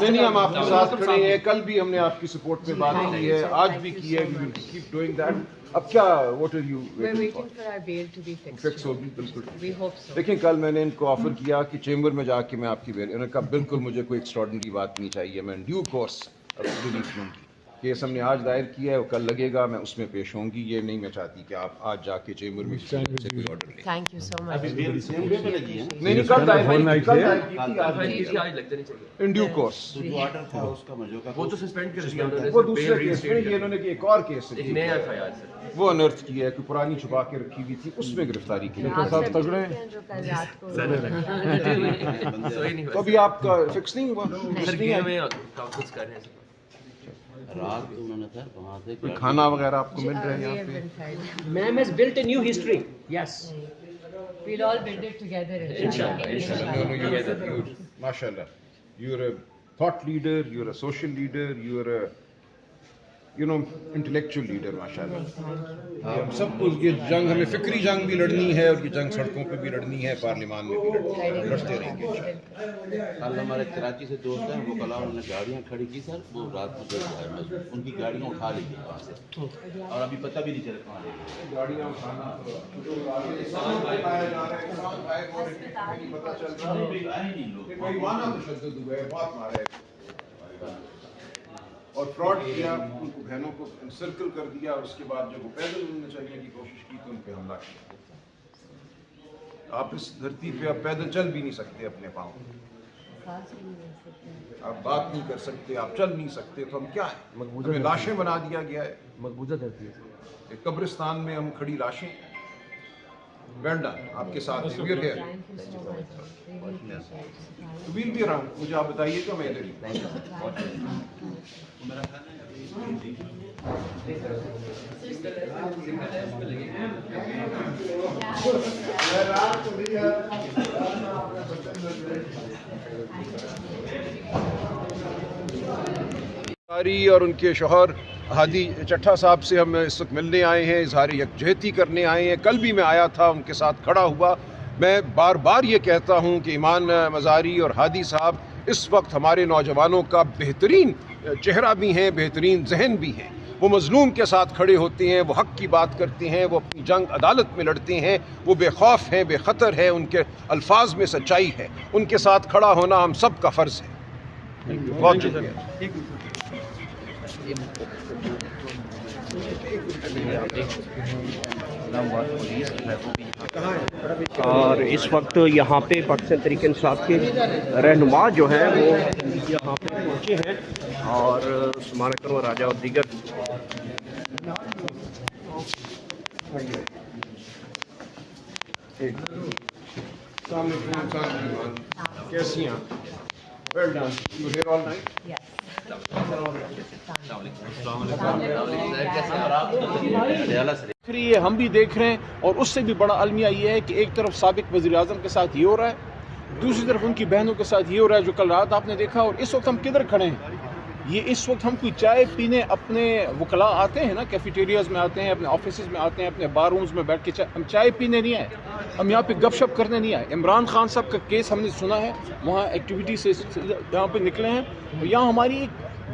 نہیں ہم آپ کے ساتھ کھڑے ہیں. کل بھی ہم نے آپ کی سپورٹ میں بات کی ہے, آج بھی کی ہے. وی ول کیپ ڈوئنگ دیٹ. اب کیا واٹ آر یو فکس ہوگی؟ بالکل. دیکھیں کل میں نے ان کو آفر کیا کہ چیمبر میں جا کے میں آپ کی بیل, انہوں نے کہا بالکل مجھے کوئی ایکسٹراڈنری بات نہیں چاہیے, میں ڈیو کورس ریلیف لوں گی. کیس ہم نے آج دائر کیا ہے, وہ کل لگے گا, میں اس میں پیش ہوں گی. یہ نہیں میں چاہتی کہ آپ آج جا کے چیمبر میں سے کوئی آرڈر لیں. تھینک یو سو مچ. نہیں کل دائر ان ڈیو کورس. وہ تو سسپینڈ کر دیا وہ دوسرے کیس میں, یہ انہوں نے ایک اور کیس وہ انرتھ کی ہے کہ پرانی چھپا کے رکھی ہوئی تھی, اس میں گرفتاری کی. تو ابھی آپ کا فکس نہیں ہوا؟ کوئی کھانا وغیرہ آپ کو مل رہا ہے یہاں پہ؟ Ma'am has built a new history. Yes. We'll all build it together. Inshallah. MashaAllah. You're a thought leader, you're a social leader, you're a intellectual leader, MashaAllah. ہم سب کو یہ جنگ, ہمیں فکری جنگ بھی لڑنی ہے, اور یہ جنگ سڑکوں پہ بھی لڑنی ہے, پارلیمان میں بھی لڑنی ہے, لڑتے رہیں گے. کل ہمارے کراچی سے دوست ہیں, وہ کل انہوں نے گاڑیاں کھڑی کی سر, وہ رات کو ان کی گاڑیاں اٹھا لی گئی وہاں سے, اور ابھی پتہ بھی نہیں چلے کہاں لے گئی گاڑیاں اٹھانا بہت مارے اور فراڈ کیا, ان کو بہنوں کو انسرکل کر دیا, اور اس کے بعد جب وہ پیدل انہوں نے چلنے کی کوشش کی تو ان پہ حملہ کیا. آپ اس دھرتی پہ آپ پیدل چل بھی نہیں سکتے اپنے پاؤں, آپ بات نہیں کر سکتے, آپ چل نہیں سکتے, تو ہم کیا ہیں؟ ہمیں لاشیں بنا دیا گیا ہے. مقبوضہ دھرتی ہے. ایک قبرستان میں ہم کھڑی لاشیں. ویلڈا آپ کے ساتھ ہیں, ویئر ہیئر, ویل بھی اراؤنڈ. مجھے آپ بتائیے کہ میں ادھر ہی. اور ان کے شوہر ہادی چٹھا صاحب سے ہم اس وقت ملنے آئے ہیں, اظہار یکجہتی کرنے آئے ہیں. کل بھی میں آیا تھا, ان کے ساتھ کھڑا ہوا. میں بار بار یہ کہتا ہوں کہ ایمان مزاری اور ہادی صاحب اس وقت ہمارے نوجوانوں کا بہترین چہرہ بھی ہیں, بہترین ذہن بھی ہیں. وہ مظلوم کے ساتھ کھڑے ہوتے ہیں, وہ حق کی بات کرتے ہیں, وہ اپنی جنگ عدالت میں لڑتے ہیں, وہ بے خوف ہیں, بے خطر ہیں, ان کے الفاظ میں سچائی ہے. ان کے ساتھ کھڑا ہونا ہم سب کا فرض ہے. بہت شکریہ. اور اس وقت یہاں پہ پاکستان تحریک انصاف کے رہنما جو ہیں وہ یہاں پہ پہنچے ہیں, اور سمان کرو راجہ اور دیگر کیسی ہیں آپ؟ Well done. You here all night? ہم بھی دیکھ رہے ہیں, اور اس سے بھی بڑا المیہ یہ ہے کہ ایک طرف سابق وزیر اعظم کے ساتھ یہ ہو رہا ہے, دوسری طرف ان کی بہنوں کے ساتھ یہ ہو رہا ہے جو کل رات آپ نے دیکھا. اور اس وقت ہم کدھر کھڑے ہیں؟ یہ اس وقت ہم کوئی چائے پینے اپنے وکلاء آتے ہیں نا, کیفیٹیریاز میں آتے ہیں, اپنے آفیسز میں آتے ہیں, اپنے بار رومز میں بیٹھ کے ہم چائے پینے نہیں آئے, ہم یہاں پہ گپ شپ کرنے نہیں آئے. عمران خان صاحب کا کیس ہم نے سنا ہے, وہاں ایکٹیویٹی سے یہاں پہ نکلے ہیں. یہاں ہماری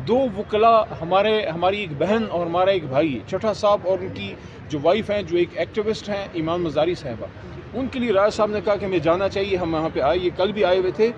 دو وکلاء, ہماری ایک بہن اور ہمارا ایک بھائی چٹھا صاحب, اور ان کی جو وائف ہیں جو ایک ایکٹیوسٹ ہیں ایمان مزاری صاحبہ, ان کے لیے راج صاحب نے کہا کہ ہمیں جانا چاہیے, ہم وہاں پہ آئے. یہ کل بھی آئے ہوئے تھے.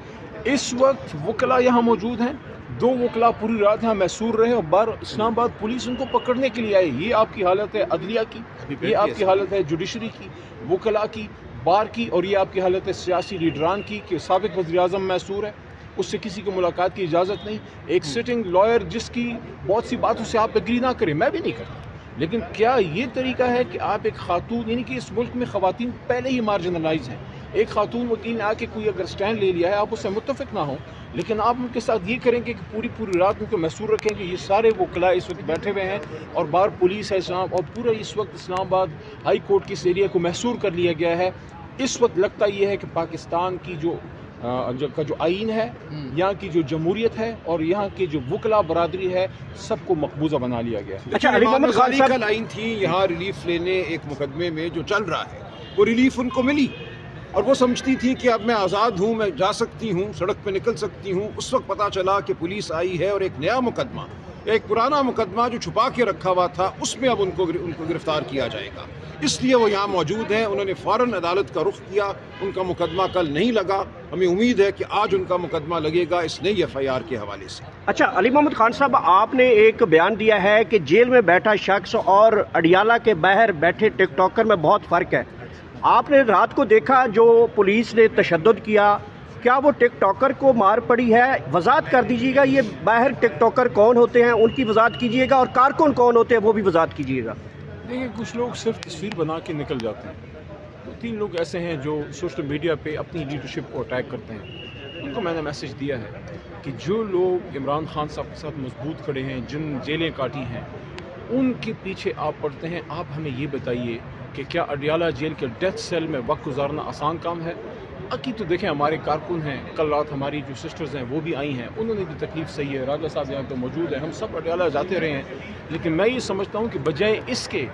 اس وقت وکلاء یہاں موجود ہیں, دو وکلاء پوری رات یہاں محصور رہے, اور اسلام آباد پولیس ان کو پکڑنے کے لیے آئی. یہ آپ کی حالت ہے عدلیہ کی, یہ آپ کی حالت ہے جوڈیشری کی, وکلاء کی, بار کی, اور یہ آپ کی حالت ہے سیاسی لیڈران کی کہ سابق وزیر اعظم محصور ہے, اس سے کسی کو ملاقات کی اجازت نہیں. ایک سٹنگ لائر جس کی بہت سی باتوں سے آپ ایگری نہ کریں, میں بھی نہیں کرتا, لیکن کیا یہ طریقہ ہے کہ آپ ایک خاتون, یعنی کہ اس ملک میں خواتین پہلے ہی مارجنلائز ہیں, ایک خاتون وکیل نے آ کے کوئی اگر سٹینڈ لے لیا ہے, آپ اس سے متفق نہ ہوں, لیکن آپ ان کے ساتھ یہ کریں گے کہ پوری رات ان کو محصور رکھیں گے. یہ سارے وکلاء اس وقت بیٹھے ہوئے ہیں, اور باہر پولیس ہے اسلام, اور پورا اس وقت اسلام آباد ہائی کورٹ کی اس ایریا کو محصور کر لیا گیا ہے. اس وقت لگتا یہ ہے کہ پاکستان کی جو آئین ہے, یہاں کی جو جمہوریت ہے, اور یہاں کی جو وکلاء برادری ہے, سب کو مقبوضہ بنا لیا گیا ہے. اچھا, علی محمد خان کل آئین تھی یہاں ریلیف لینے ایک مقدمے میں جو چل رہا ہے, وہ ریلیف ان کو ملی. اور وہ سمجھتی تھی کہ اب میں آزاد ہوں، میں جا سکتی ہوں، سڑک پہ نکل سکتی ہوں. اس وقت پتہ چلا کہ پولیس آئی ہے اور ایک نیا مقدمہ، ایک پرانا مقدمہ جو چھپا کے رکھا ہوا تھا، اس میں اب ان کو گرفتار کیا جائے گا. اس لیے وہ یہاں موجود ہیں. انہوں نے فوراً عدالت کا رخ کیا. ان کا مقدمہ کل نہیں لگا. ہمیں امید ہے کہ آج ان کا مقدمہ لگے گا اس نئی FIR کے حوالے سے. اچھا علی محمد خان صاحب، آپ نے ایک بیان دیا ہے کہ جیل میں بیٹھا شخص اور اڈیالہ کے باہر بیٹھے ٹک ٹاکر میں بہت فرق ہے. آپ نے رات کو دیکھا جو پولیس نے تشدد کیا، کیا وہ ٹک ٹاکر کو مار پڑی ہے؟ وضاحت کر دیجیے گا، یہ باہر ٹک ٹاکر کون ہوتے ہیں ان کی وضاحت کیجیے گا، اور کارکن کون ہوتے ہیں وہ بھی وضاحت کیجیے گا. دیکھیں، کچھ لوگ صرف تصویر بنا کے نکل جاتے ہیں. 2-3 لوگ ایسے ہیں جو سوشل میڈیا پہ اپنی لیڈرشپ کو اٹیک کرتے ہیں. ان کو میں نے میسج دیا ہے کہ جو لوگ عمران خان صاحب کے ساتھ مضبوط کھڑے ہیں، جن جیلیں کاٹی ہیں، ان کے پیچھے آپ پڑھتے ہیں. آپ ہمیں یہ بتائیے کہ کیا اڈیالہ جیل کے ڈیتھ سیل میں وقت گزارنا آسان کام ہے؟ تو دیکھیں، ہمارے کارکن ہیں، کل رات ہماری جو سسٹرز ہیں وہ بھی آئی ہیں، انہوں نے بھی تکلیف صحیح ہے. راجہ صاحب یہاں پہ موجود ہیں، ہم سب اڈیالہ جاتے رہے ہیں. لیکن میں یہ سمجھتا ہوں کہ بجائے اس کے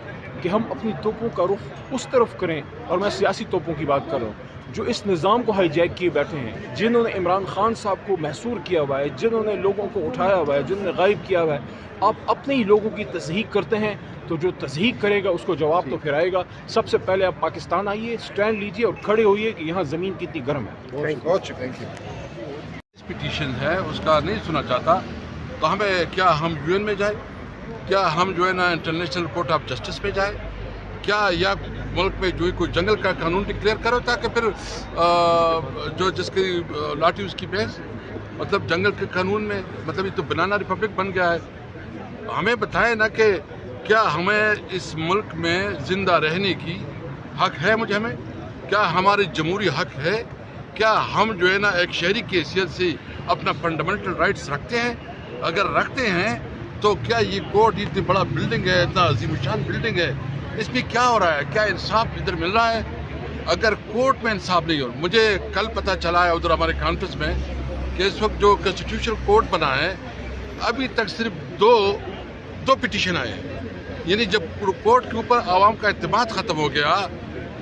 کہ ہم اپنی توپوں کا رخ اس طرف کریں، اور میں سیاسی توپوں کی بات کر رہا ہوں جو اس نظام کو ہائی جیک کیے بیٹھے ہیں، جنہوں نے عمران خان صاحب کو محصور کیا ہوا ہے، جنہوں نے لوگوں کو اٹھایا ہوا ہے، جنہوں نے غائب کیا ہوا ہے. آپ اپنے ہی لوگوں کی تصحیق کرتے ہیں تو جو تصحیق کرے گا اس کو جواب تو پھر آئے گا. سب سے پہلے آپ پاکستان آئیے، سٹینڈ لیجئے اور کھڑے ہوئیے کہ یہاں زمین کتنی گرم ہے. پٹیشن ہے اس کا نہیں سنا چاہتا تو ہمیں کیا ہم UN میں جائیں، کیا ہم جو ہے نا انٹرنیشنل کورٹ آف جسٹس میں جائیں، کیا یا ملک میں جو کوئی جنگل کا قانون ڈکلیئر کرو تاکہ پھر جو جس کی لاٹھی اس کی بھینس، مطلب جنگل کے قانون میں، مطلب یہ تو بنانا ریپبلک بن گیا ہے. ہمیں بتائیں نا کہ کیا ہمیں اس ملک میں زندہ رہنے کی حق ہے؟ ہمیں کیا ہماری جمہوری حق ہے؟ کیا ہم جو ہے نا ایک شہری کی حیثیت سے اپنا فنڈامنٹل رائٹس رکھتے ہیں؟ اگر رکھتے ہیں تو کیا یہ کورٹ اتنی بڑا بلڈنگ ہے، اتنا عظیم شان بلڈنگ ہے، اس میں کیا ہو رہا ہے؟ کیا انصاف ادھر مل رہا ہے؟ اگر کورٹ میں انصاف نہیں ہو، مجھے کل پتہ چلا ہے ادھر ہمارے کانفرنس میں کہ اس وقت جو کنسٹیٹیوشنل کورٹ بنا ہے ابھی تک صرف دو پٹیشن آئے ہیں. یعنی جب کورٹ کے اوپر عوام کا اعتماد ختم ہو گیا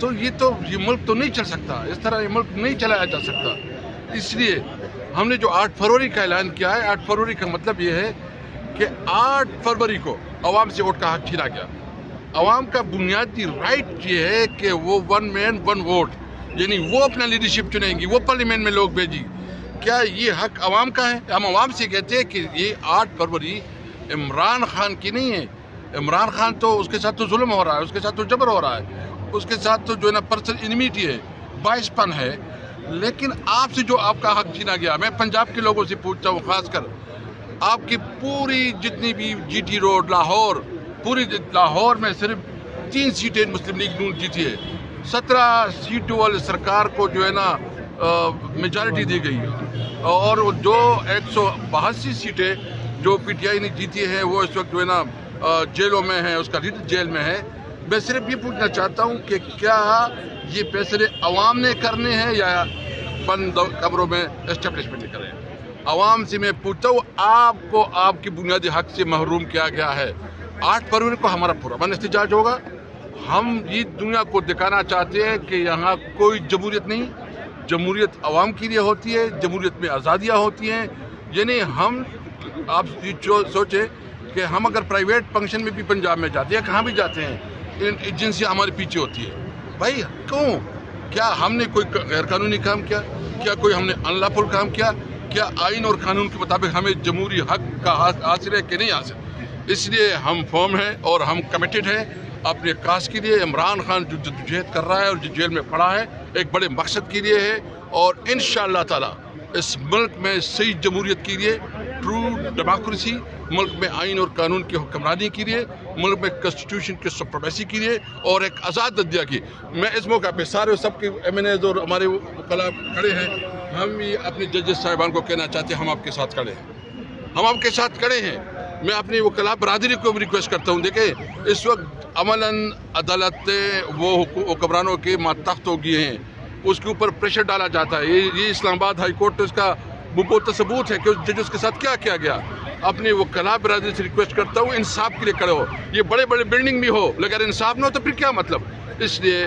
تو یہ ملک تو نہیں چل سکتا، اس طرح یہ ملک نہیں چلایا جا سکتا. اس لیے ہم نے جو 8 فروری کا اعلان کیا ہے، 8 فروری کا مطلب یہ ہے کہ 8 فروری کو عوام سے ووٹ کا حق چھینا گیا. عوام کا بنیادی رائٹ یہ ہے کہ وہ 1 مین 1 ووٹ، یعنی وہ اپنا لیڈرشپ چنیں گی، وہ پارلیمنٹ میں لوگ بھیجی. کیا یہ حق عوام کا ہے؟ ہم عوام سے کہتے ہیں کہ یہ 8 فروری عمران خان کی نہیں ہے. عمران خان تو اس کے ساتھ تو ظلم ہو رہا ہے، اس کے ساتھ تو جبر ہو رہا ہے، اس کے ساتھ تو جو ہے نا پرسنل انیمیٹی ہے، باعث پن ہے. لیکن آپ سے جو آپ کا حق چھینا گیا، میں پنجاب کے لوگوں سے پوچھتا ہوں، خاص کر آپ کی پوری جتنی بھی GT روڈ لاہور، پوری لاہور میں صرف 3 سیٹیں مسلم لیگ نون جیتی ہے. 17 سیٹوں والی سرکار کو جو ہے نا میجارٹی دی گئی ہے، اور جو 182 سیٹیں جو PTI نے جیتی ہے وہ اس وقت جو ہے نا جیلوں میں ہے، اس کا لیڈر جیل میں ہے. میں صرف یہ پوچھنا چاہتا ہوں کہ کیا یہ فیصلے عوام نے کرنے ہیں یا بند کمروں میں اسٹیبلشمنٹ نے کرے ہیں؟ عوام سے میں پوچھتا ہوں، آپ کو آپ کی بنیادی حق سے محروم کیا گیا ہے. 8 فروری کو ہمارا پرامن احتجاج ہوگا. ہم یہ دنیا کو دکھانا چاہتے ہیں کہ یہاں کوئی جمہوریت نہیں، جمہوریت عوام کے لیے ہوتی ہے، جمہوریت میں آزادیاں ہوتی ہیں. یعنی ہم آپ سوچیں کہ ہم اگر پرائیویٹ فنکشن میں بھی پنجاب میں جاتے ہیں، کہاں بھی جاتے ہیں، ایجنسیاں ہمارے پیچھے ہوتی ہے. بھائی کیوں؟ کیا ہم نے کوئی غیر قانونی کام کیا؟ کیا کوئی ہم نے انلافل کام کیا؟ کیا آئین اور قانون کے مطابق ہمیں جمہوری حق کا حاصل ہے کہ نہیں حاصل؟ اس لیے ہم فرم ہیں اور ہم کمیٹڈ ہیں اپنے کاز کے لیے. عمران خان جو جدوجہد کر رہا ہے اور جو جیل میں پڑا ہے ایک بڑے مقصد کے لیے ہے، اور انشاءاللہ تعالی اس ملک میں صحیح جمہوریت کے لیے، ٹرو ڈیموکریسی، ملک میں آئین اور قانون کی حکمرانی کے لیے، ملک میں کنسٹیٹیوشن کی سپریمیسی کے لیے اور ایک آزاد عدلیہ کی. میں اس موقع پہ سارے سب کے MNAs اور ہمارے وکلاء کھڑے ہیں، ہم یہ اپنے ججز صاحبان کو کہنا چاہتے ہیں ہم آپ کے ساتھ کھڑے ہیں، ہم آپ کے ساتھ کھڑے ہیں. میں اپنی وکلاء برادری کو بھی ریکویسٹ کرتا ہوں، دیکھیں اس وقت عملاً عدالتیں وہ حکمرانوں کے ماتحت ہو گئے ہیں، اس کے اوپر پریشر ڈالا جاتا ہے. یہ اسلام آباد ہائی کورٹ اس کا ثبوت ہے کہ اس ججز کے ساتھ کیا کیا گیا. اپنی وکلاء برادری سے ریکویسٹ کرتا ہوں انصاف کے لیے کھڑے ہو. یہ بڑے بڑے بلڈنگ بھی ہو، لیکن انصاف نہ ہو تو پھر کیا مطلب؟ اس لیے